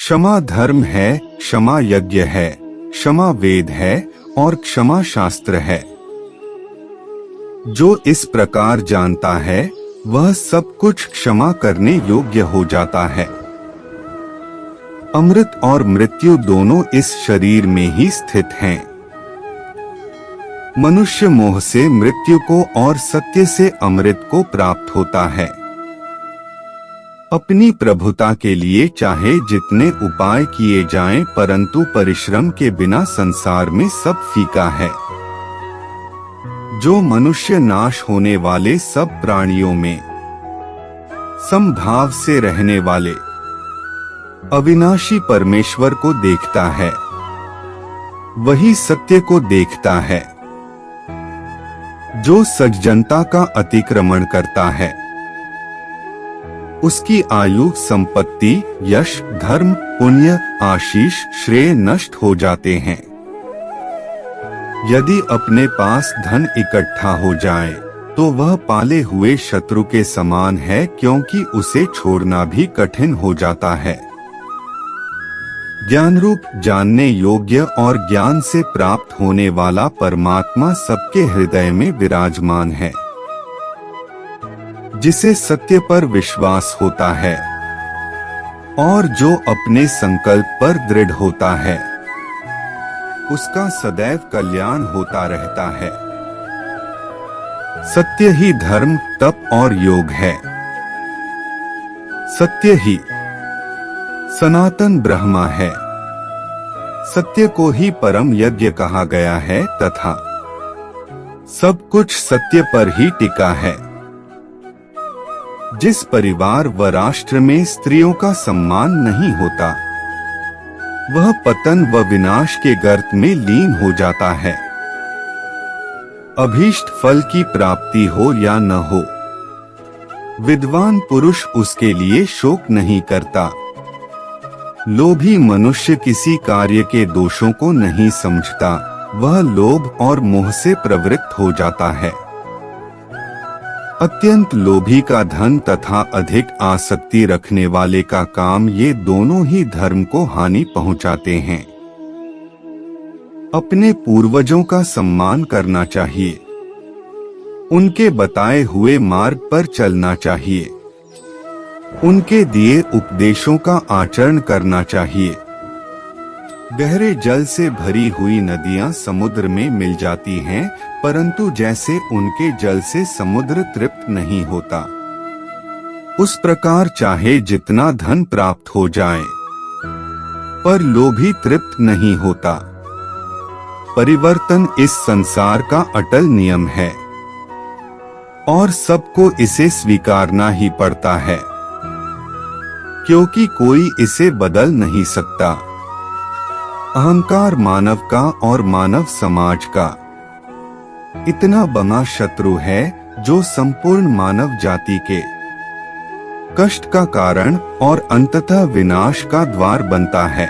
क्षमा धर्म है, क्षमा यज्ञ है, क्षमा वेद है और क्षमा शास्त्र है। जो इस प्रकार जानता है वह सब कुछ क्षमा करने योग्य हो जाता है। अमृत और मृत्यु दोनों इस शरीर में ही स्थित हैं। मनुष्य मोह से मृत्यु को और सत्य से अमृत को प्राप्त होता है। अपनी प्रभुता के लिए चाहे जितने उपाय किए जाएं, परंतु परिश्रम के बिना संसार में सब फीका है। जो मनुष्य नाश होने वाले सब प्राणियों में समभाव से रहने वाले अविनाशी परमेश्वर को देखता है, वही सत्य को देखता है। जो सज्जनता का अतिक्रमण करता है उसकी आयु, संपत्ति, यश, धर्म, पुण्य, आशीष, श्रेय नष्ट हो जाते हैं। यदि अपने पास धन इकट्ठा हो जाए तो वह पाले हुए शत्रु के समान है, क्योंकि उसे छोड़ना भी कठिन हो जाता है। ज्ञान रूप, जानने योग्य और ज्ञान से प्राप्त होने वाला परमात्मा सबके हृदय में विराजमान है। जिसे सत्य पर विश्वास होता है और जो अपने संकल्प पर दृढ़ होता है उसका सदैव कल्याण होता रहता है। सत्य ही धर्म, तप और योग है। सत्य ही सनातन ब्रह्मा है। सत्य को ही परम यज्ञ कहा गया है तथा सब कुछ सत्य पर ही टिका है। जिस परिवार व राष्ट्र में स्त्रियों का सम्मान नहीं होता वह पतन व विनाश के गर्त में लीन हो जाता है। अभीष्ट फल की प्राप्ति हो या न हो, विद्वान पुरुष उसके लिए शोक नहीं करता। लोभी मनुष्य किसी कार्य के दोषों को नहीं समझता, वह लोभ और मोह से प्रवृत्त हो जाता है। अत्यंत लोभी का धन तथा अधिक आसक्ति रखने वाले का काम, ये दोनों ही धर्म को हानि पहुंचाते हैं। अपने पूर्वजों का सम्मान करना चाहिए, उनके बताए हुए मार्ग पर चलना चाहिए, उनके दिए उपदेशों का आचरण करना चाहिए। गहरे जल से भरी हुई नदियां समुद्र में मिल जाती हैं, परंतु जैसे उनके जल से समुद्र तृप्त नहीं होता, उस प्रकार चाहे जितना धन प्राप्त हो जाए, पर लोभी तृप्त नहीं होता। परिवर्तन इस संसार का अटल नियम है और सबको इसे स्वीकारना ही पड़ता है, क्योंकि कोई इसे बदल नहीं सकता। अहंकार मानव का और मानव समाज का इतना बड़ा शत्रु है जो संपूर्ण मानव जाति के कष्ट का कारण और अंततः विनाश का द्वार बनता है।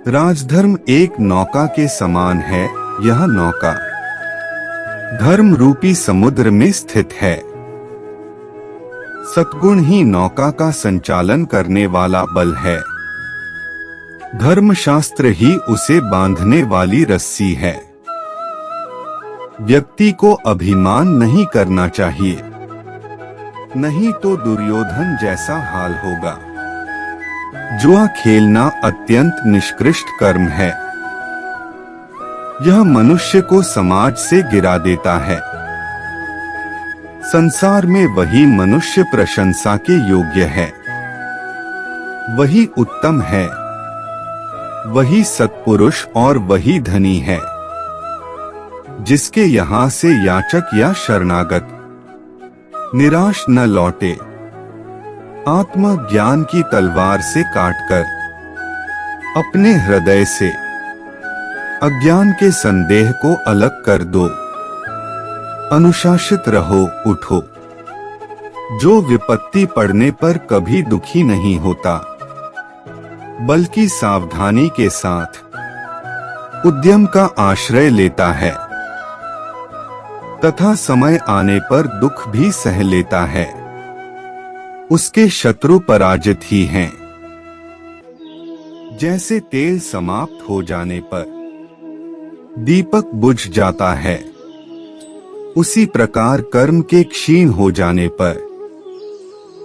राजधर्म एक नौका के समान है। यह नौका धर्म रूपी समुद्र में स्थित है। सद्गुण ही नौका का संचालन करने वाला बल है। धर्मशास्त्र ही उसे बांधने वाली रस्सी है। व्यक्ति को अभिमान नहीं करना चाहिए, नहीं तो दुर्योधन जैसा हाल होगा। जुआ खेलना अत्यंत निष्कृष्ट कर्म है। यह मनुष्य को समाज से गिरा देता है। संसार में वही मनुष्य प्रशंसा के योग्य है, वही उत्तम है, वही सत्पुरुष और वही धनी है, जिसके यहाँ से याचक या शरणागत निराश न लौटे। आत्मज्ञान की तलवार से काटकर अपने हृदय से अज्ञान के संदेह को अलग कर दो। अनुशासित रहो, उठो। जो विपत्ति पड़ने पर कभी दुखी नहीं होता, बल्कि सावधानी के साथ उद्यम का आश्रय लेता है तथा समय आने पर दुख भी सह लेता है, उसके शत्रु पराजित ही हैं। जैसे तेल समाप्त हो जाने पर दीपक बुझ जाता है, उसी प्रकार कर्म के क्षीण हो जाने पर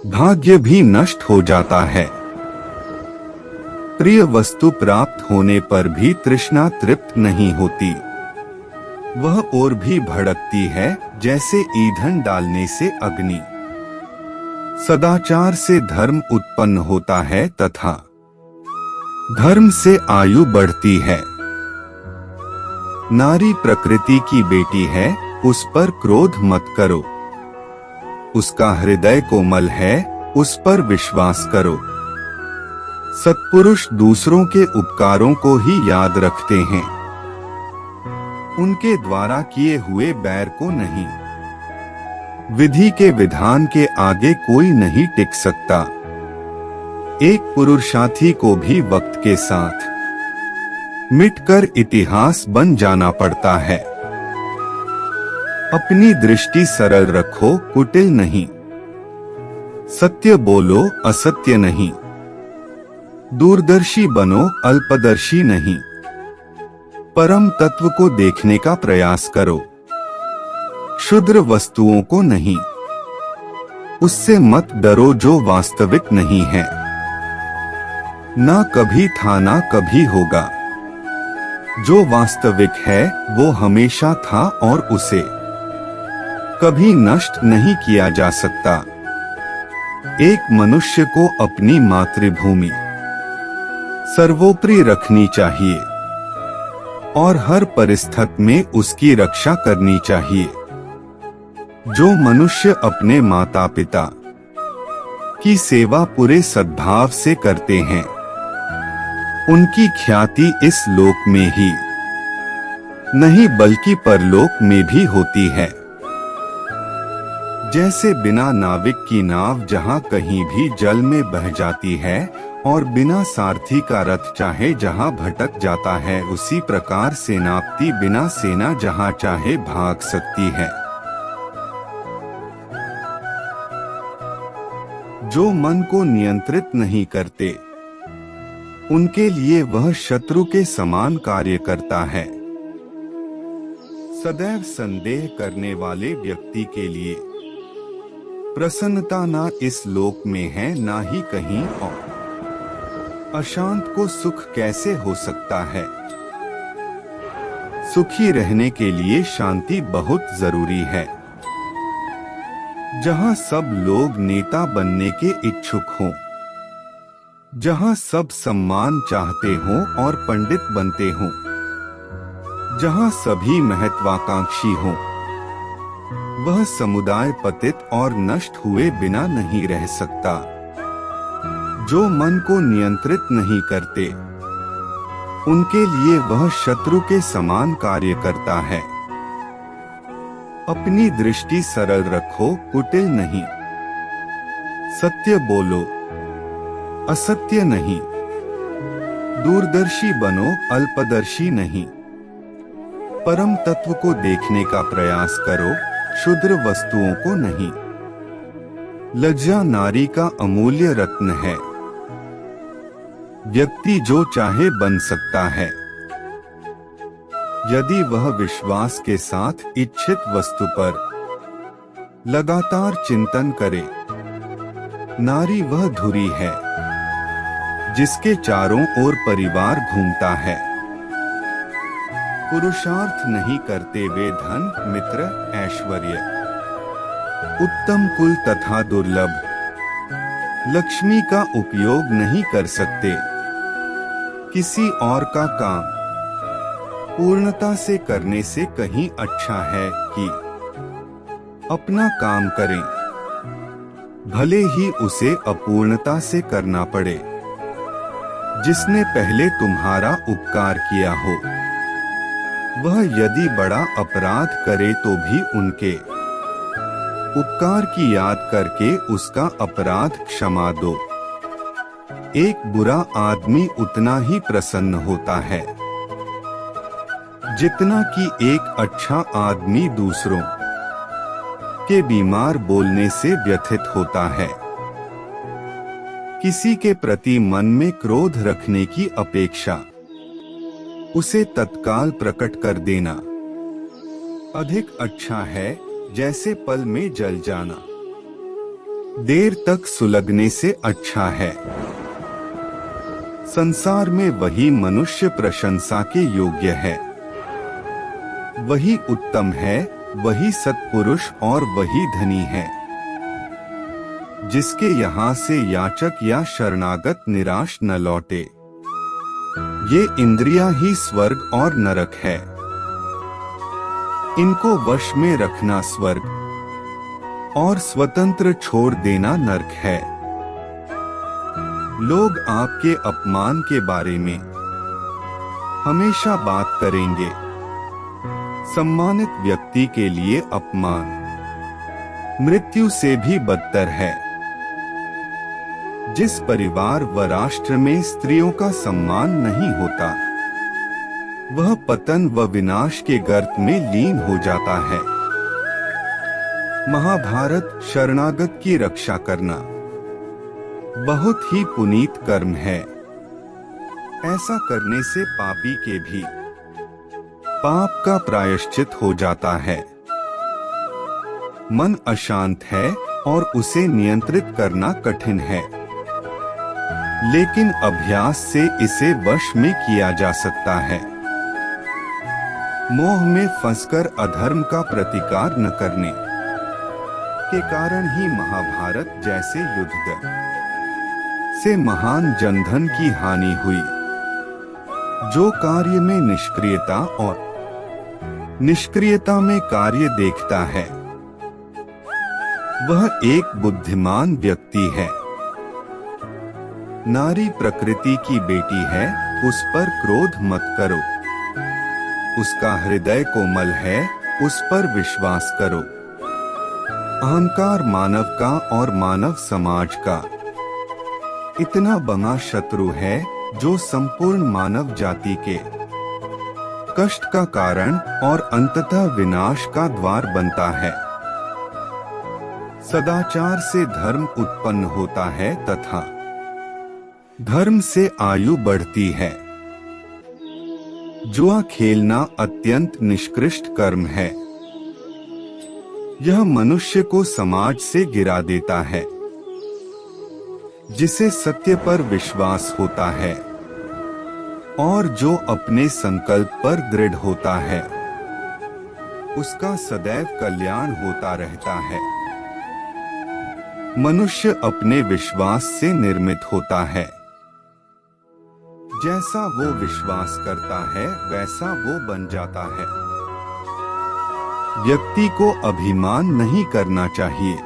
भाग्य भी नष्ट हो जाता है। प्रिय वस्तु प्राप्त होने पर भी तृष्णा तृप्त नहीं होती, वह और भी भड़कती है जैसे ईंधन डालने से अग्नि। सदाचार से धर्म उत्पन्न होता है तथा धर्म से आयु बढ़ती है। नारी प्रकृति की बेटी है, उस पर क्रोध मत करो। उसका हृदय कोमल है, उस पर विश्वास करो। सत्पुरुष दूसरों के उपकारों को ही याद रखते हैं, उनके द्वारा किए हुए बैर को नहीं। विधि के विधान के आगे कोई नहीं टिक सकता। एक पुरुषार्थी को भी वक्त के साथ मिटकर इतिहास बन जाना पड़ता है। अपनी दृष्टि सरल रखो, कुटिल नहीं। सत्य बोलो, असत्य नहीं। दूरदर्शी बनो, अल्पदर्शी नहीं। परम तत्व को देखने का प्रयास करो, क्षुद्र वस्तुओं को नहीं। उससे मत डरो जो वास्तविक नहीं है, ना कभी था ना कभी होगा। जो वास्तविक है वो हमेशा था और उसे कभी नष्ट नहीं किया जा सकता। एक मनुष्य को अपनी मातृभूमि सर्वोपरि रखनी चाहिए और हर परिस्थिति में उसकी रक्षा करनी चाहिए। जो मनुष्य अपने माता पिता की सेवा पूरे सद्भाव से करते हैं, उनकी ख्याति इस लोक में ही नहीं बल्कि परलोक में भी होती है। जैसे बिना नाविक की नाव जहां कहीं भी जल में बह जाती है और बिना सारथी का रथ चाहे जहां भटक जाता है, उसी प्रकार सेनापति बिना सेना जहां चाहे भाग सकती है। जो मन को नियंत्रित नहीं करते, उनके लिए वह शत्रु के समान कार्य करता है। सदैव संदेह करने वाले व्यक्ति के लिए प्रसन्नता ना इस लोक में है ना ही कहीं और। अशांत को सुख कैसे हो सकता है? सुखी रहने के लिए शांति बहुत जरूरी है। जहां सब लोग नेता बनने के इच्छुक हों, जहां सब सम्मान चाहते हों और पंडित बनते हों, जहां सभी महत्वाकांक्षी हों, वह समुदाय पतित और नष्ट हुए बिना नहीं रह सकता। जो मन को नियंत्रित नहीं करते, उनके लिए वह शत्रु के समान कार्य करता है। अपनी दृष्टि सरल रखो, कुटिल नहीं। सत्य बोलो, असत्य नहीं। दूरदर्शी बनो, अल्पदर्शी नहीं। परम तत्व को देखने का प्रयास करो, क्षुद्र वस्तुओं को नहीं। लज्जा नारी का अमूल्य रत्न है। व्यक्ति जो चाहे बन सकता है, यदि वह विश्वास के साथ इच्छित वस्तु पर लगातार चिंतन करे। नारी वह धुरी है जिसके चारों ओर परिवार घूमता है। पुरुषार्थ नहीं करते वे धन, मित्र, ऐश्वर्य, उत्तम कुल तथा दुर्लभ लक्ष्मी का उपयोग नहीं कर सकते। किसी और का काम पूर्णता से करने से कहीं अच्छा है कि अपना काम करें, भले ही उसे अपूर्णता से करना पड़े। जिसने पहले तुम्हारा उपकार किया हो, वह यदि बड़ा अपराध करे तो भी उनके उपकार की याद करके उसका अपराध क्षमा दो। एक बुरा आदमी उतना ही प्रसन्न होता है जितना कि एक अच्छा आदमी दूसरों के बीमार बोलने से व्यथित होता है। किसी के प्रति मन में क्रोध रखने की अपेक्षा उसे तत्काल प्रकट कर देना अधिक अच्छा है, जैसे पल में जल जाना देर तक सुलगने से अच्छा है। संसार में वही मनुष्य प्रशंसा के योग्य है, वही उत्तम है, वही सत्पुरुष और वही धनी है, जिसके यहाँ से याचक या शरणागत निराश न लौटे। ये इंद्रियां ही स्वर्ग और नरक है, इनको वश में रखना स्वर्ग और स्वतंत्र छोड़ देना नरक है। लोग आपके अपमान के बारे में हमेशा बात करेंगे। सम्मानित व्यक्ति के लिए अपमान मृत्यु से भी बदतर है। जिस परिवार व राष्ट्र में स्त्रियों का सम्मान नहीं होता, वह पतन व विनाश के गर्त में लीन हो जाता है। महाभारत शरणागत की रक्षा करना बहुत ही पुनीत कर्म है। ऐसा करने से पापी के भी पाप का प्रायश्चित हो जाता है। मन अशांत है और उसे नियंत्रित करना कठिन है, लेकिन अभ्यास से इसे वश में किया जा सकता है। मोह में फंसकर अधर्म का प्रतिकार न करने के कारण ही महाभारत जैसे युद्ध से महान जनधन की हानि हुई। जो कार्य में निष्क्रियता और निष्क्रियता में कार्य देखता है, वह एक बुद्धिमान व्यक्ति है। नारी प्रकृति की बेटी है, उस पर क्रोध मत करो। उसका हृदय कोमल है, उस पर विश्वास करो। अहंकार मानव का और मानव समाज का इतना बड़ा शत्रु है, जो संपूर्ण मानव जाति के कष्ट का कारण और अंततः विनाश का द्वार बनता है। सदाचार से धर्म उत्पन्न होता है तथा धर्म से आयु बढ़ती है। जुआ खेलना अत्यंत निष्कृष्ट कर्म है। यह मनुष्य को समाज से गिरा देता है। जिसे सत्य पर विश्वास होता है और जो अपने संकल्प पर दृढ़ होता है, उसका सदैव कल्याण होता रहता है। मनुष्य अपने विश्वास से निर्मित होता है। जैसा वो विश्वास करता है, वैसा वो बन जाता है। व्यक्ति को अभिमान नहीं करना चाहिए,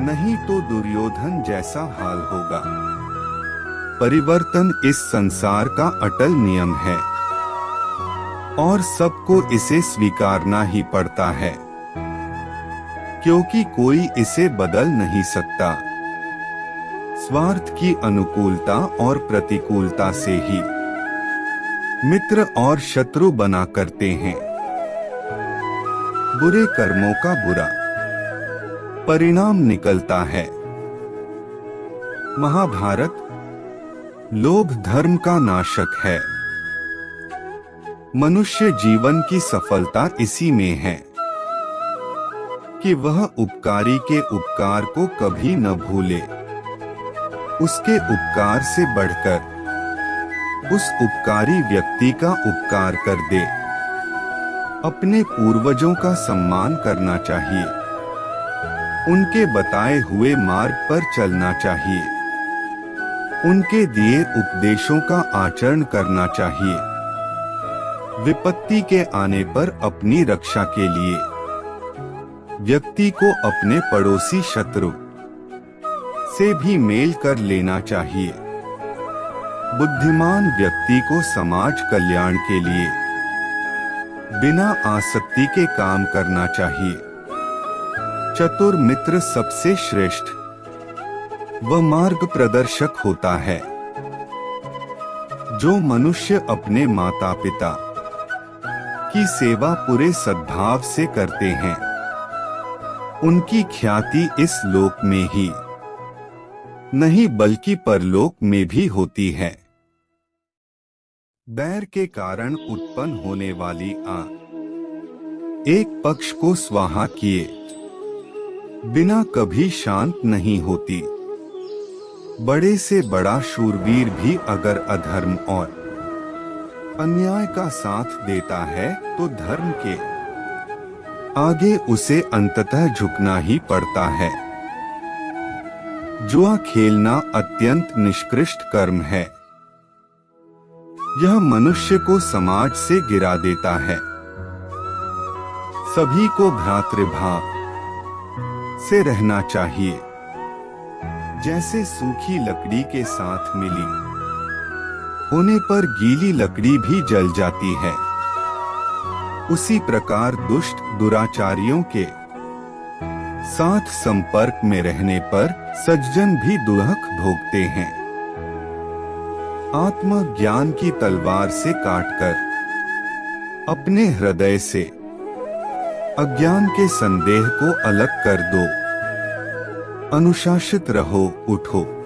नहीं तो दुर्योधन जैसा हाल होगा। परिवर्तन इस संसार का अटल नियम है और सबको इसे स्वीकारना ही पड़ता है, क्योंकि कोई इसे बदल नहीं सकता। स्वार्थ की अनुकूलता और प्रतिकूलता से ही मित्र और शत्रु बना करते हैं। बुरे कर्मों का बुरा परिणाम निकलता है। महाभारत लोभ धर्म का नाशक है। मनुष्य जीवन की सफलता इसी में है कि वह उपकारी के उपकार को कभी न भूले। उसके उपकार से बढ़कर उस उपकारी व्यक्ति का उपकार कर दे। अपने पूर्वजों का सम्मान करना चाहिए। उनके बताए हुए मार्ग पर चलना चाहिए। उनके दिए उपदेशों का आचरण करना चाहिए। विपत्ति के आने पर अपनी रक्षा के लिए व्यक्ति को अपने पड़ोसी शत्रु से भी मेल कर लेना चाहिए। बुद्धिमान व्यक्ति को समाज कल्याण के लिए बिना आसक्ति के काम करना चाहिए। चतुर मित्र सबसे श्रेष्ठ व मार्ग प्रदर्शक होता है। जो मनुष्य अपने माता पिता की सेवा पूरे सद्भाव से करते हैं, उनकी ख्याति इस लोक में ही नहीं बल्कि परलोक में भी होती है। बैर के कारण उत्पन्न होने वाली आग एक पक्ष को स्वाहा किए बिना कभी शांत नहीं होती। बड़े से बड़ा शूरवीर भी अगर अधर्म और अन्याय का साथ देता है तो धर्म के आगे उसे अंततः झुकना ही पड़ता है। जुआ खेलना अत्यंत निष्कृष्ट कर्म है। यह मनुष्य को समाज से गिरा देता है। सभी को भ्रातृभाव से रहना चाहिए। जैसे सूखी लकड़ी के साथ मिली होने पर गीली लकड़ी भी जल जाती है, उसी प्रकार दुष्ट दुराचारियों के साथ संपर्क में रहने पर सज्जन भी दुख भोगते हैं। आत्मज्ञान की तलवार से काटकर अपने हृदय से अज्ञान के संदेह को अलग कर दो। अनुशासित रहो, उठो।